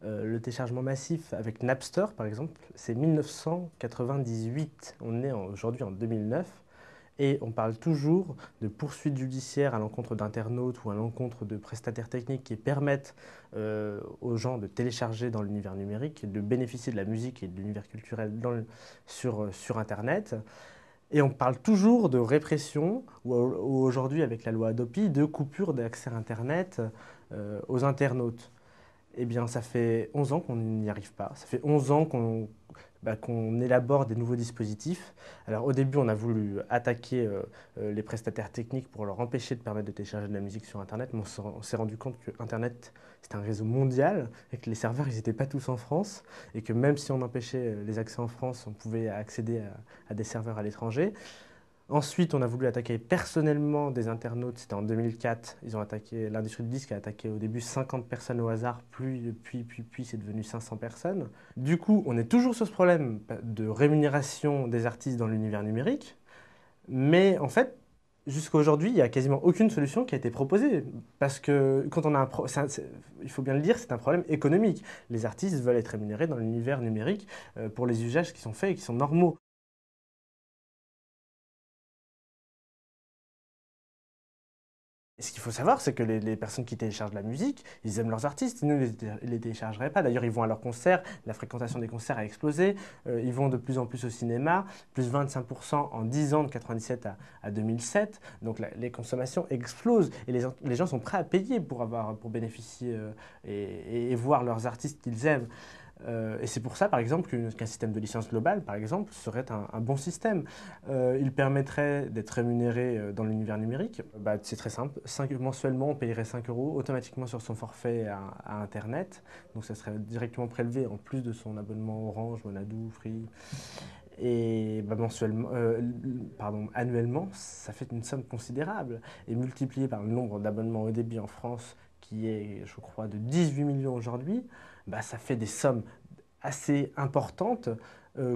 Le téléchargement massif avec Napster, par exemple, c'est 1998. On est aujourd'hui en 2009 et on parle toujours de poursuites judiciaires à l'encontre d'internautes ou à l'encontre de prestataires techniques qui permettent aux gens de télécharger dans l'univers numérique, et de bénéficier de la musique et de l'univers culturel sur Internet. Et on parle toujours de répression, ou aujourd'hui avec la loi Adopi, de coupure d'accès à Internet aux internautes. Eh bien, ça fait 11 ans qu'on n'y arrive pas. Ça fait 11 ans qu'on élabore des nouveaux dispositifs. Alors, au début, on a voulu attaquer les prestataires techniques pour leur empêcher de permettre de télécharger de la musique sur Internet. Mais on s'est rendu compte que Internet, c'est un réseau mondial et que les serveurs, ils n'étaient pas tous en France. Et que même si on empêchait les accès en France, on pouvait accéder à des serveurs à l'étranger. Ensuite, on a voulu attaquer personnellement des internautes. C'était en 2004. L'industrie du disque a attaqué au début 50 personnes au hasard, puis c'est devenu 500 personnes. Du coup, on est toujours sur ce problème de rémunération des artistes dans l'univers numérique. Mais en fait, jusqu'à aujourd'hui, il n'y a quasiment aucune solution qui a été proposée. Parce que quand on a il faut bien le dire, c'est un problème économique. Les artistes veulent être rémunérés dans l'univers numérique pour les usages qui sont faits et qui sont normaux. Et ce qu'il faut savoir, c'est que les personnes qui téléchargent la musique, ils aiment leurs artistes, sinon ils ne les téléchargeraient pas. D'ailleurs, ils vont à leurs concerts, la fréquentation des concerts a explosé, ils vont de plus en plus au cinéma, plus 25% en 10 ans de 97 à 2007. Donc les consommations explosent et les gens sont prêts à payer pour bénéficier et voir leurs artistes qu'ils aiment. Et c'est pour ça, par exemple, qu'un système de licence globale, par exemple, serait un bon système. Il permettrait d'être rémunéré dans l'univers numérique. Bah, c'est très simple. Mensuellement, on payerait 5 euros automatiquement sur son forfait à Internet. Donc ça serait directement prélevé en plus de son abonnement Orange, Monadou, Free. Et bah, annuellement, ça fait une somme considérable. Et multiplié par le nombre d'abonnements au débit en France, qui est, je crois, de 18 millions aujourd'hui, bah, ça fait des sommes assez importantes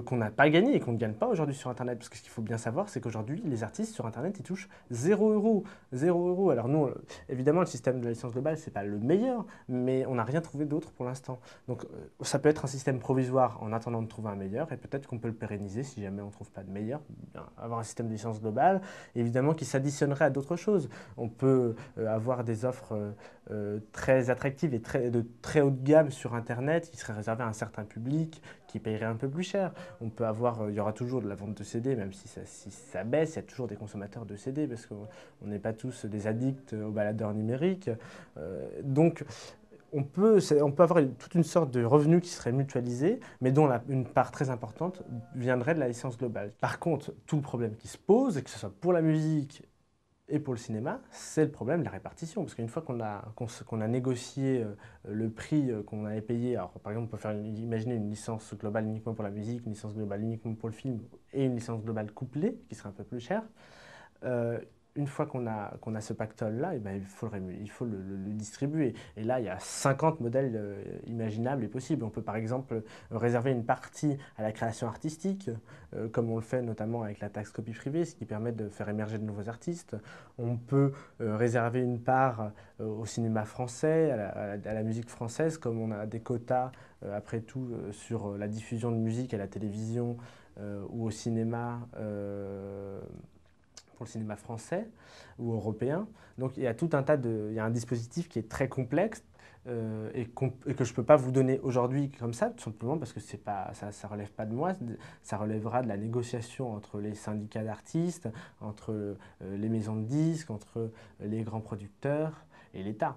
qu'on n'a pas gagnées et qu'on ne gagne pas aujourd'hui sur Internet. Parce que ce qu'il faut bien savoir, c'est qu'aujourd'hui, les artistes sur Internet, ils touchent 0 euros. 0 euros. Alors nous, évidemment, le système de la licence globale, c'est pas le meilleur, mais on n'a rien trouvé d'autre pour l'instant. Donc ça peut être un système provisoire en attendant de trouver un meilleur, et peut-être qu'on peut le pérenniser si jamais on ne trouve pas de meilleur. Bien, avoir un système de licence globale, évidemment, qui s'additionnerait à d'autres choses. On peut avoir des offres très attractives et de très haut de gamme sur Internet qui seraient réservées à un certain public qui paierait un peu plus cher. Il y aura toujours de la vente de CD, même si ça baisse, il y a toujours des consommateurs de CD parce qu'on n'est pas tous des addicts aux baladeurs numériques. Donc, on peut avoir toute une sorte de revenu qui serait mutualisé, mais dont une part très importante viendrait de la licence globale. Par contre, tout le problème qui se pose, que ce soit pour la musique et pour le cinéma, c'est le problème de la répartition. Parce qu'une fois qu'on a négocié le prix qu'on avait payé, alors par exemple, on peut imaginer une licence globale uniquement pour la musique, une licence globale uniquement pour le film, et une licence globale couplée, qui serait un peu plus chère. Euh, une fois qu'on a ce pactole-là, eh ben, il faut le distribuer. Et là, il y a 50 modèles imaginables et possibles. On peut par exemple réserver une partie à la création artistique, comme on le fait notamment avec la taxe copie privée, ce qui permet de faire émerger de nouveaux artistes. On peut réserver une part au cinéma français, à la musique française, comme on a des quotas, après tout, sur la diffusion de musique à la télévision ou au cinéma. Pour le cinéma français ou européen. Donc il y a tout un il y a un dispositif qui est très complexe et que je ne peux pas vous donner aujourd'hui comme ça, tout simplement parce que ça ne relève pas de moi, ça relèvera de la négociation entre les syndicats d'artistes, entre les maisons de disques, entre les grands producteurs et l'État.